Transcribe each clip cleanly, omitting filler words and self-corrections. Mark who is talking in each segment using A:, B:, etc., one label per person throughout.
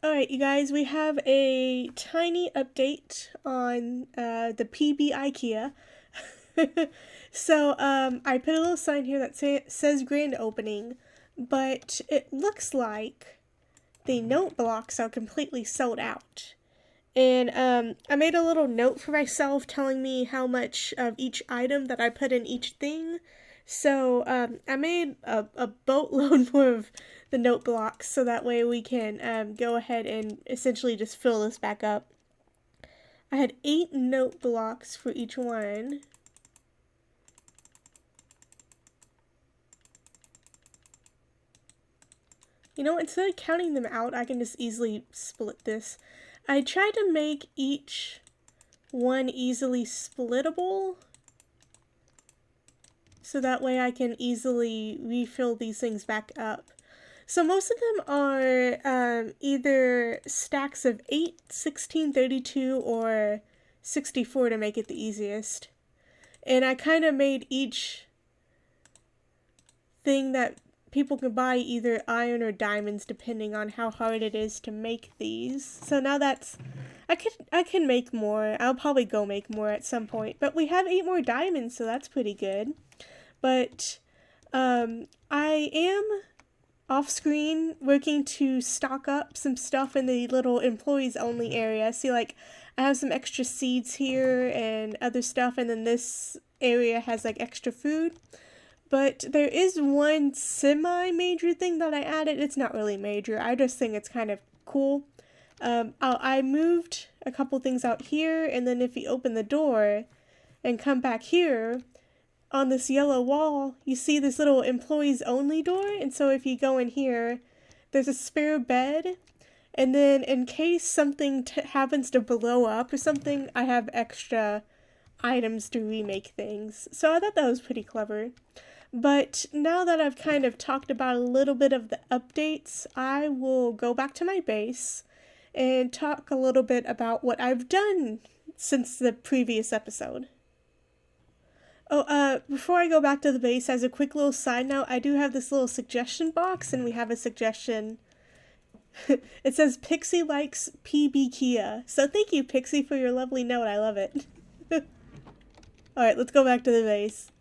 A: Alright, you guys, we have a tiny update on the PB IKEA. I put a little sign here that says grand opening, but it looks like the note blocks are completely sold out. And I made a little note for myself telling me how much of each item that I put in each thing. I made a boatload more of the note blocks so that way we can go ahead and essentially just fill this back up. I had 8 note blocks for each one. You know, instead of counting them out, I can just easily split this. I tried to make each one easily splittable, so that way I can easily refill these things back up. So most of them are either stacks of 8, 16, 32, or 64 to make it the easiest. And I kind of made each thing that people can buy either iron or diamonds depending on how hard it is to make these. So now that's, I can make more. I'll probably go make more at some point. But we have 8 more diamonds, so that's pretty good. But I am off screen working to stock up some stuff in the little employees only area. See, like, I have some extra seeds here and other stuff, and then this area has like extra food. But there is one semi-major thing that I added. It's not really major, I just think it's kind of cool. I moved a couple things out here, and then if you open the door and come back here, on this yellow wall, you see this little employees only door, and so if you go in here, there's a spare bed, and then in case something happens to blow up or something, I have extra items to remake things. So I thought that was pretty clever. But now that I've kind of talked about a little bit of the updates, I will go back to my base and talk a little bit about what I've done since the previous episode. Before I go back to the base, as a quick little side note, I do have this little suggestion box, and we have a suggestion. It says Pixie likes PB Kia. So thank you, Pixie, for your lovely note. I love it. Alright, let's go back to the base.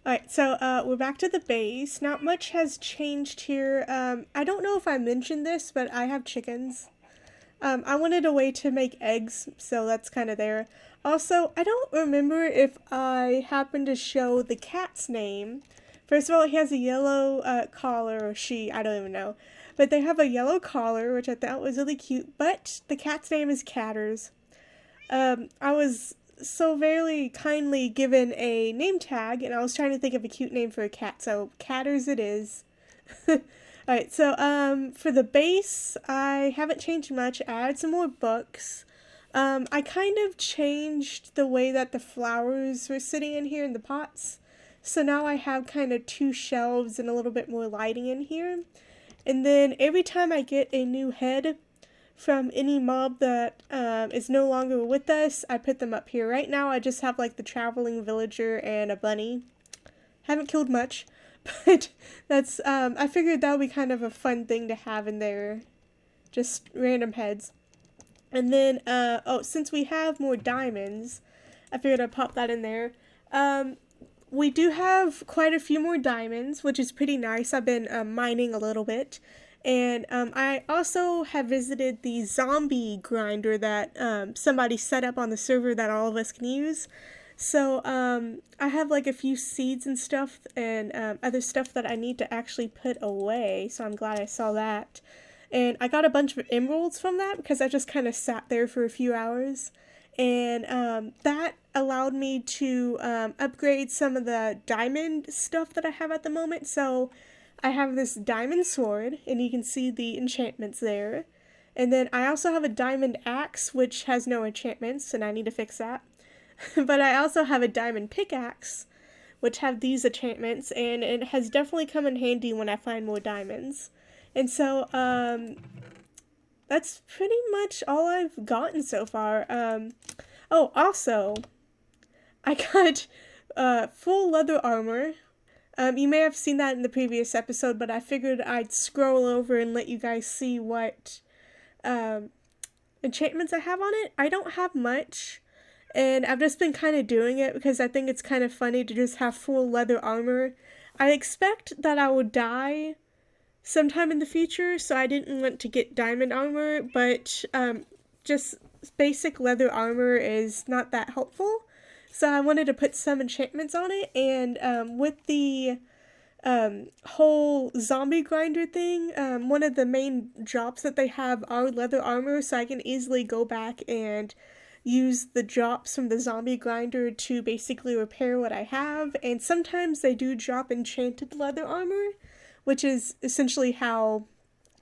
A: Alright, so we're back to the base. Not much has changed here. I don't know if I mentioned this, but I have chickens. I wanted a way to make eggs, so that's kind of there. Also, I don't remember if I happened to show the cat's name. First of all, he has a yellow collar, or she, I don't even know. But they have a yellow collar, which I thought was really cute, but the cat's name is Catters. I was so very kindly given a name tag, and I was trying to think of a cute name for a cat, so Catters it is. Alright, so for the base, I haven't changed much. I added some more books. I kind of changed the way that the flowers were sitting in here in the pots. So now I have kind of 2 shelves and a little bit more lighting in here. And then every time I get a new head from any mob that is no longer with us, I put them up here. Right now I just have like the traveling villager and a bunny. Haven't killed much, but that's, I figured that would be kind of a fun thing to have in there. Just random heads. And then, since we have more diamonds, I figured I'd pop that in there. We do have quite a few more diamonds, which is pretty nice. I've been mining a little bit. And I also have visited the zombie grinder that somebody set up on the server that all of us can use. So I have like a few seeds and stuff and other stuff that I need to actually put away. So I'm glad I saw that. And I got a bunch of emeralds from that because I just kind of sat there for a few hours. And that allowed me to upgrade some of the diamond stuff that I have at the moment. So I have this diamond sword, and you can see the enchantments there. And then I also have a diamond axe, which has no enchantments, and I need to fix that. But I also have a diamond pickaxe, which have these enchantments, and it has definitely come in handy when I find more diamonds. And so, that's pretty much all I've gotten so far. Also, I got full leather armor. You may have seen that in the previous episode, but I figured I'd scroll over and let you guys see what um, enchantments I have on it. I don't have much, and I've just been kind of doing it because I think it's kind of funny to just have full leather armor. I expect that I will die sometime in the future, so I didn't want to get diamond armor, but just basic leather armor is not that helpful. So I wanted to put some enchantments on it, and with the whole zombie grinder thing, one of the main drops that they have are leather armor, so I can easily go back and use the drops from the zombie grinder to basically repair what I have. And sometimes they do drop enchanted leather armor, which is essentially how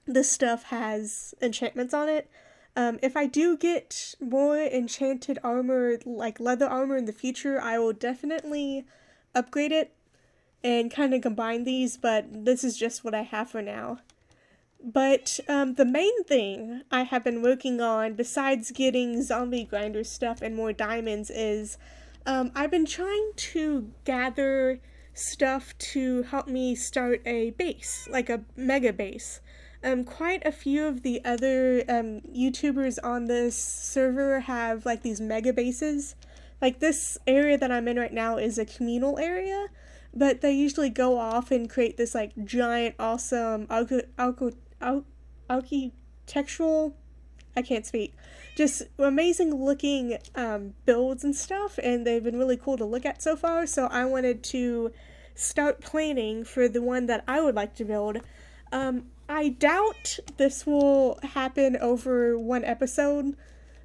A: this stuff has enchantments on it. If I do get more enchanted armor, like leather armor in the future, I will definitely upgrade it and kind of combine these, but this is just what I have for now. But the main thing I have been working on, besides getting zombie grinder stuff and more diamonds, is I've been trying to gather stuff to help me start a base, like a mega base. Quite a few of the other YouTubers on this server have like these mega bases. Like this area that I'm in right now is a communal area, but they usually go off and create this like giant, awesome architectural, I can't speak, just amazing looking builds and stuff, and they've been really cool to look at so far. So I wanted to start planning for the one that I would like to build. I doubt this will happen over one episode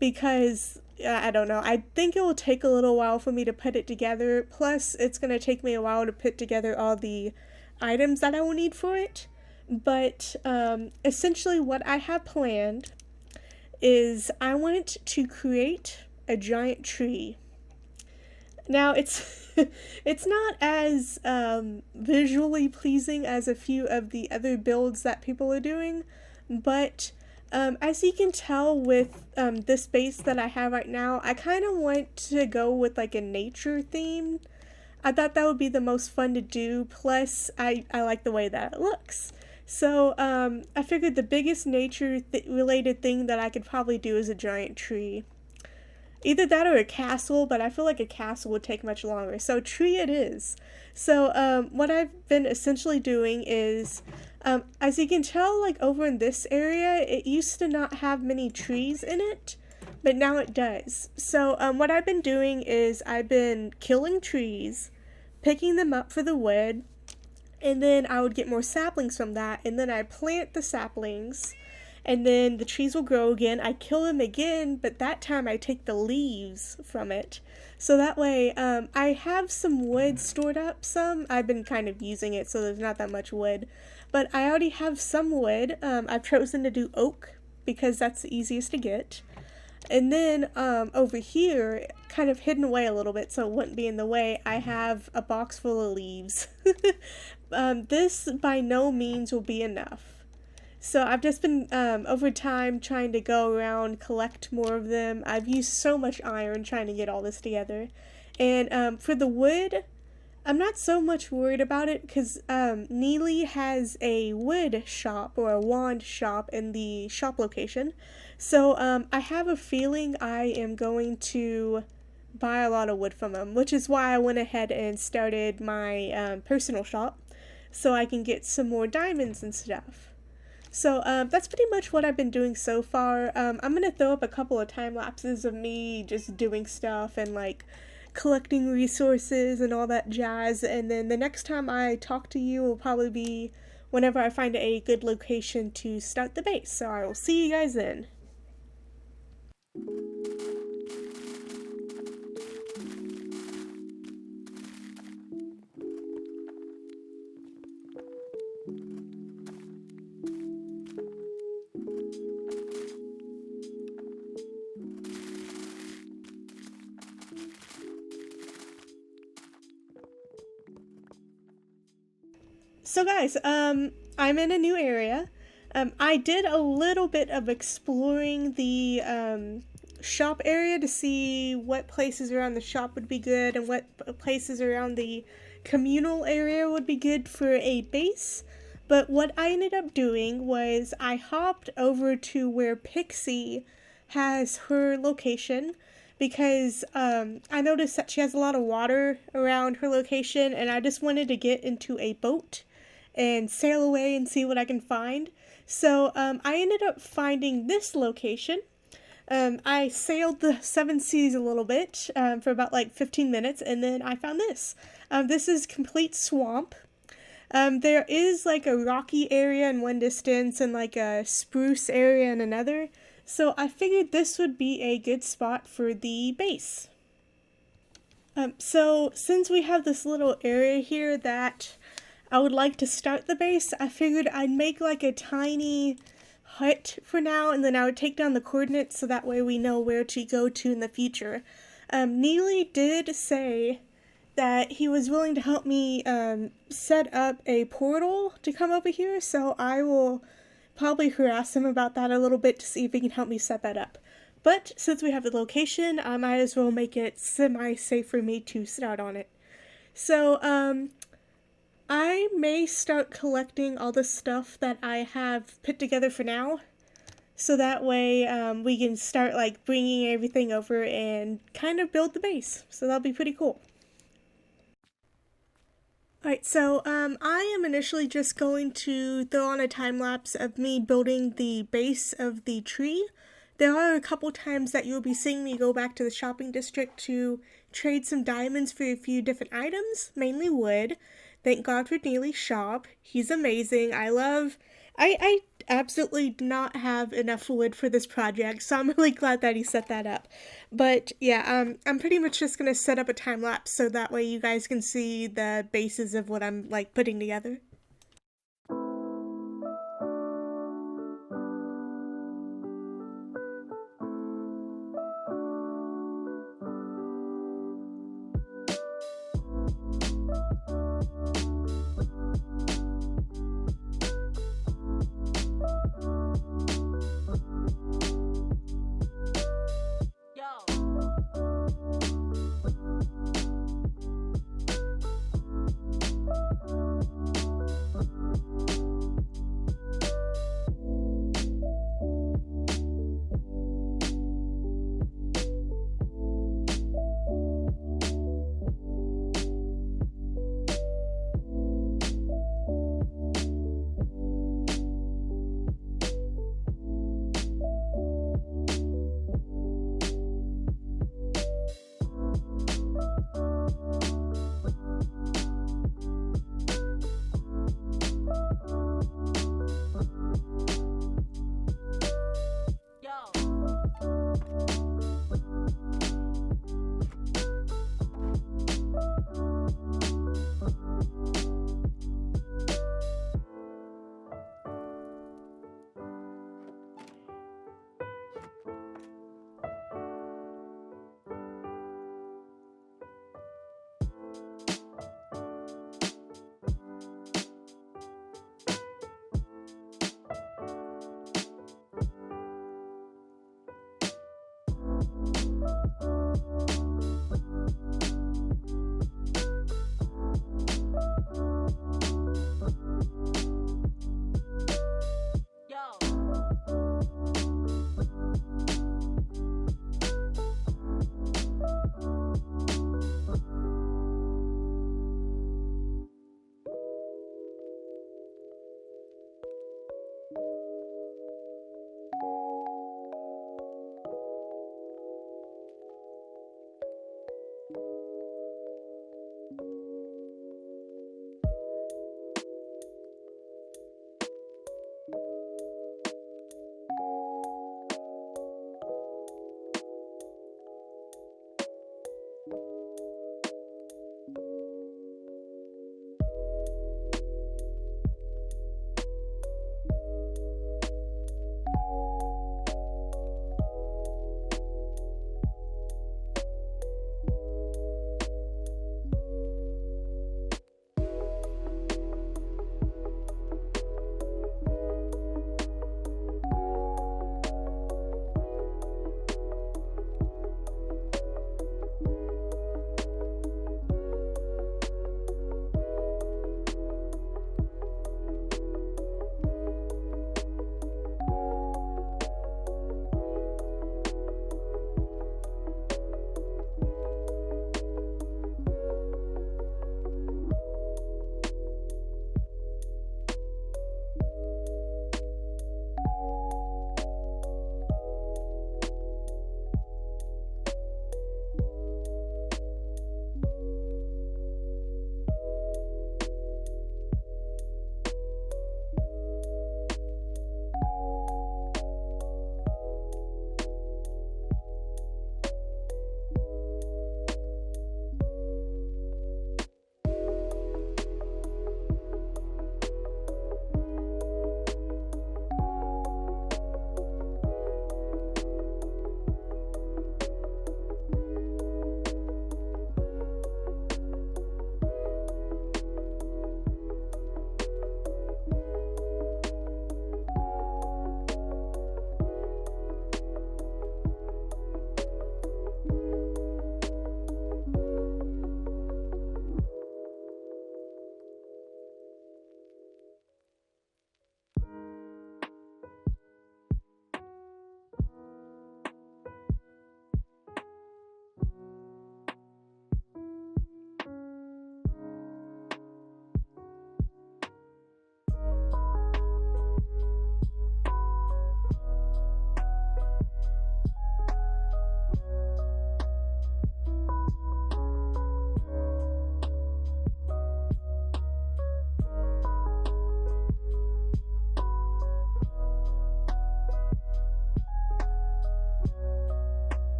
A: because I don't know. I think it will take a little while for me to put it together. Plus, it's going to take me a while to put together all the items that I will need for it. But essentially what I have planned is I want to create a giant tree. Now, it's not as visually pleasing as a few of the other builds that people are doing, but as you can tell with this base that I have right now, I kind of want to go with like a nature theme. I thought that would be the most fun to do, plus I like the way that it looks. So I figured the biggest nature related thing that I could probably do is a giant tree. Either that or a castle, but I feel like a castle would take much longer. So tree it is. So what I've been essentially doing is, as you can tell, like over in this area, it used to not have many trees in it, but now it does. So what I've been doing is I've been killing trees, picking them up for the wood, and then I would get more saplings from that, and then I plant the saplings, and then the trees will grow again. I kill them again, but that time I take the leaves from it. So that way, I have some wood stored up. I've been kind of using it, so there's not that much wood. But I already have some wood. I've chosen to do oak because that's the easiest to get. And then over here, kind of hidden away a little bit so it wouldn't be in the way, I have a box full of leaves. This by no means will be enough. So I've just been, over time, trying to go around, collect more of them. I've used so much iron trying to get all this together. And for the wood, I'm not so much worried about it because Neely has a wood shop or a wand shop in the shop location. So I have a feeling I am going to buy a lot of wood from him, which is why I went ahead and started my personal shop so I can get some more diamonds and stuff. So that's pretty much what I've been doing so far. I'm going to throw up a couple of time lapses of me just doing stuff and like collecting resources and all that jazz, and then the next time I talk to you will probably be whenever I find a good location to start the base. So I will see you guys then. So guys, I'm in a new area. I did a little bit of exploring the shop area to see what places around the shop would be good and what places around the communal area would be good for a base. But what I ended up doing was I hopped over to where Pixie has her location because I noticed that she has a lot of water around her location, and I just wanted to get into a boat and sail away and see what I can find. So I ended up finding this location. I sailed the seven seas a little bit for about like 15 minutes, and then I found this. This is complete swamp. There is like a rocky area in one distance and like a spruce area in another. So I figured this would be a good spot for the base. So since we have this little area here that I would like to start the base, I figured I'd make like a tiny hut for now, and then I would take down the coordinates so that way we know where to go to in the future. Neely did say that he was willing to help me set up a portal to come over here, so I will probably harass him about that a little bit to see if he can help me set that up. But since we have the location, I might as well make it semi-safe for me to start on it. So, I may start collecting all the stuff that I have put together for now, so that way we can start like bringing everything over and kind of build the base. So that'll be pretty cool. Alright, so I am initially just going to throw on a time lapse of me building the base of the tree. There are a couple times that you'll be seeing me go back to the shopping district to trade some diamonds for a few different items, mainly wood. Thank God for Neely's shop. He's amazing. I absolutely do not have enough wood for this project, so I'm really glad that he set that up. But yeah, I'm pretty much just gonna set up a time lapse so that way you guys can see the bases of what I'm like putting together.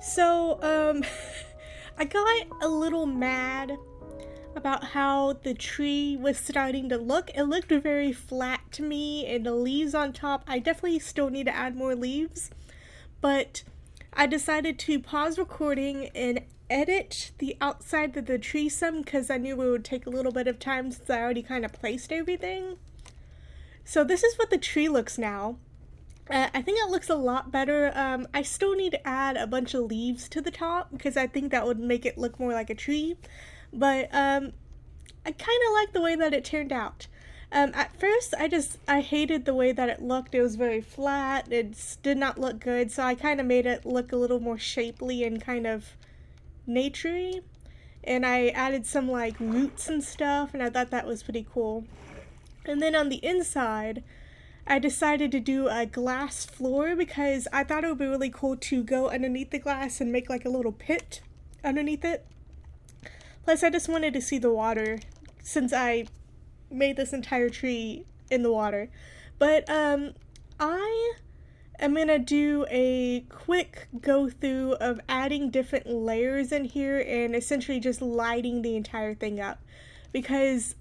A: So, I got a little mad about how the tree was starting to look. It looked very flat to me, and the leaves on top, I definitely still need to add more leaves, but I decided to pause recording and edit the outside of the tree some because I knew it would take a little bit of time since I already kind of placed everything. So this is what the tree looks now. I think it looks a lot better. I still need to add a bunch of leaves to the top because I think that would make it look more like a tree. But I kind of like the way that it turned out. At first, I hated the way that it looked. It was very flat. It did not look good. So I kind of made it look a little more shapely and kind of naturey. And I added some like roots and stuff, and I thought that was pretty cool. And then on the inside, I decided to do a glass floor because I thought it would be really cool to go underneath the glass and make like a little pit underneath it. Plus, I just wanted to see the water since I made this entire tree in the water. But I am gonna do a quick go through of adding different layers in here and essentially just lighting the entire thing up because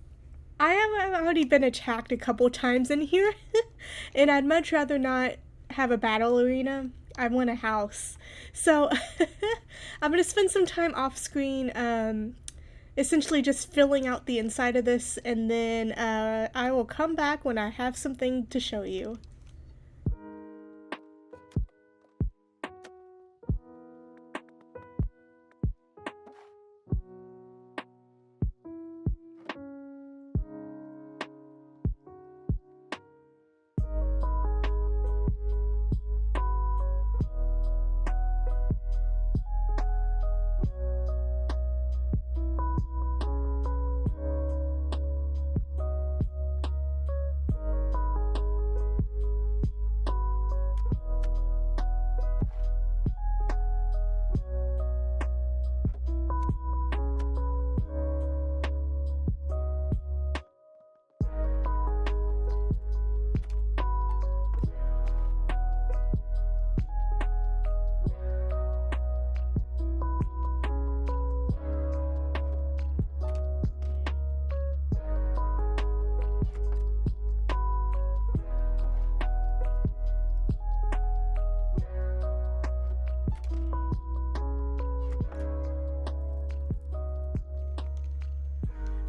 A: I have already been attacked a couple times in here, and I'd much rather not have a battle arena. I want a house. So I'm going to spend some time off screen essentially just filling out the inside of this, and then I will come back when I have something to show you.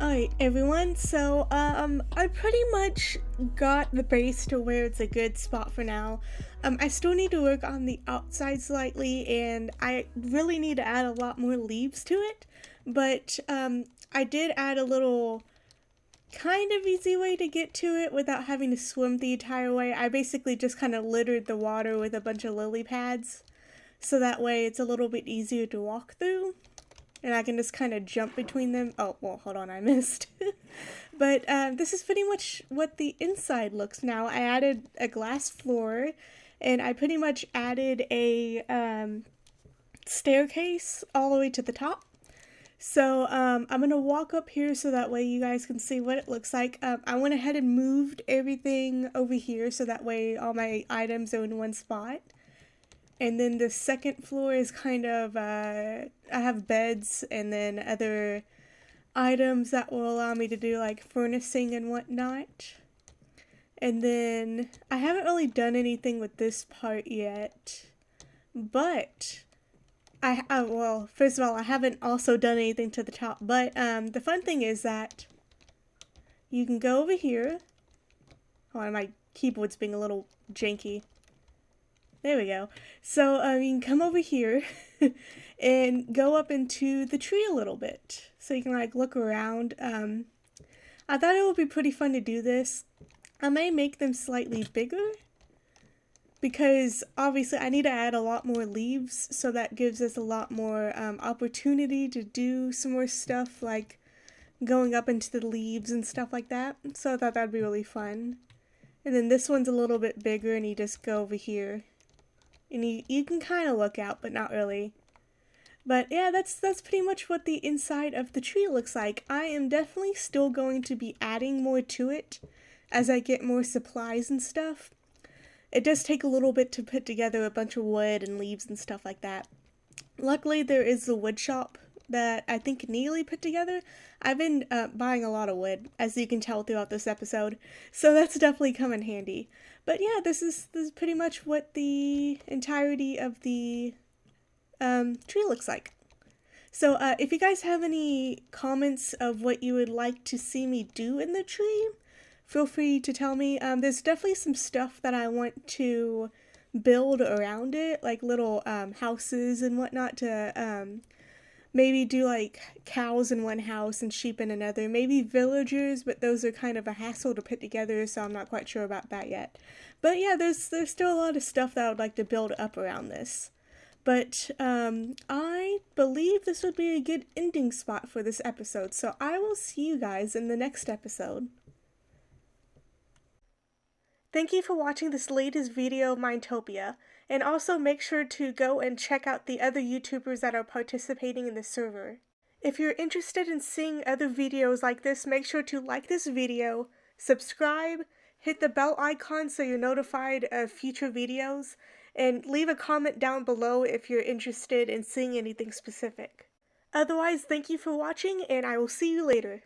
A: Alright everyone, so I pretty much got the base to where it's a good spot for now. I still need to work on the outside slightly, and I really need to add a lot more leaves to it, but I did add a little kind of easy way to get to it without having to swim the entire way. I basically just kind of littered the water with a bunch of lily pads, so that way it's a little bit easier to walk through. And I can just kind of jump between them. Oh, well, hold on, I missed. But this is pretty much what the inside looks now. I added a glass floor, and I pretty much added a staircase all the way to the top. So I'm going to walk up here so that way you guys can see what it looks like. I went ahead and moved everything over here so that way all my items are in one spot. And then the second floor is kind of, I have beds and then other items that will allow me to do like furnishing and whatnot. And then I haven't really done anything with this part yet, but well, first of all, I haven't also done anything to the top, but the fun thing is that you can go over here. Hold on, my keyboard's being a little janky. There we go. So you can come over here and go up into the tree a little bit. So you can like look around. I thought it would be pretty fun to do this. I may make them slightly bigger because obviously I need to add a lot more leaves, so that gives us a lot more opportunity to do some more stuff like going up into the leaves and stuff like that. So I thought that'd be really fun. And then this one's a little bit bigger and you just go over here. And you can kind of look out, but not really. But yeah, that's pretty much what the inside of the tree looks like. I am definitely still going to be adding more to it as I get more supplies and stuff. It does take a little bit to put together a bunch of wood and leaves and stuff like that. Luckily, there is the wood shop that I think Neely put together. I've been buying a lot of wood, as you can tell throughout this episode, so that's definitely come in handy. But yeah, this is pretty much what the entirety of the tree looks like. So if you guys have any comments of what you would like to see me do in the tree, feel free to tell me. There's definitely some stuff that I want to build around it, like little houses and whatnot to maybe do like cows in one house and sheep in another. Maybe villagers, but those are kind of a hassle to put together, so I'm not quite sure about that yet. But yeah, there's still a lot of stuff that I would like to build up around this. But I believe this would be a good ending spot for this episode, so I will see you guys in the next episode. Thank you for watching this latest video of Minetopia, and also make sure to go and check out the other YouTubers that are participating in the server. If you're interested in seeing other videos like this, make sure to like this video, subscribe, hit the bell icon so you're notified of future videos, and leave a comment down below if you're interested in seeing anything specific. Otherwise, thank you for watching, and I will see you later.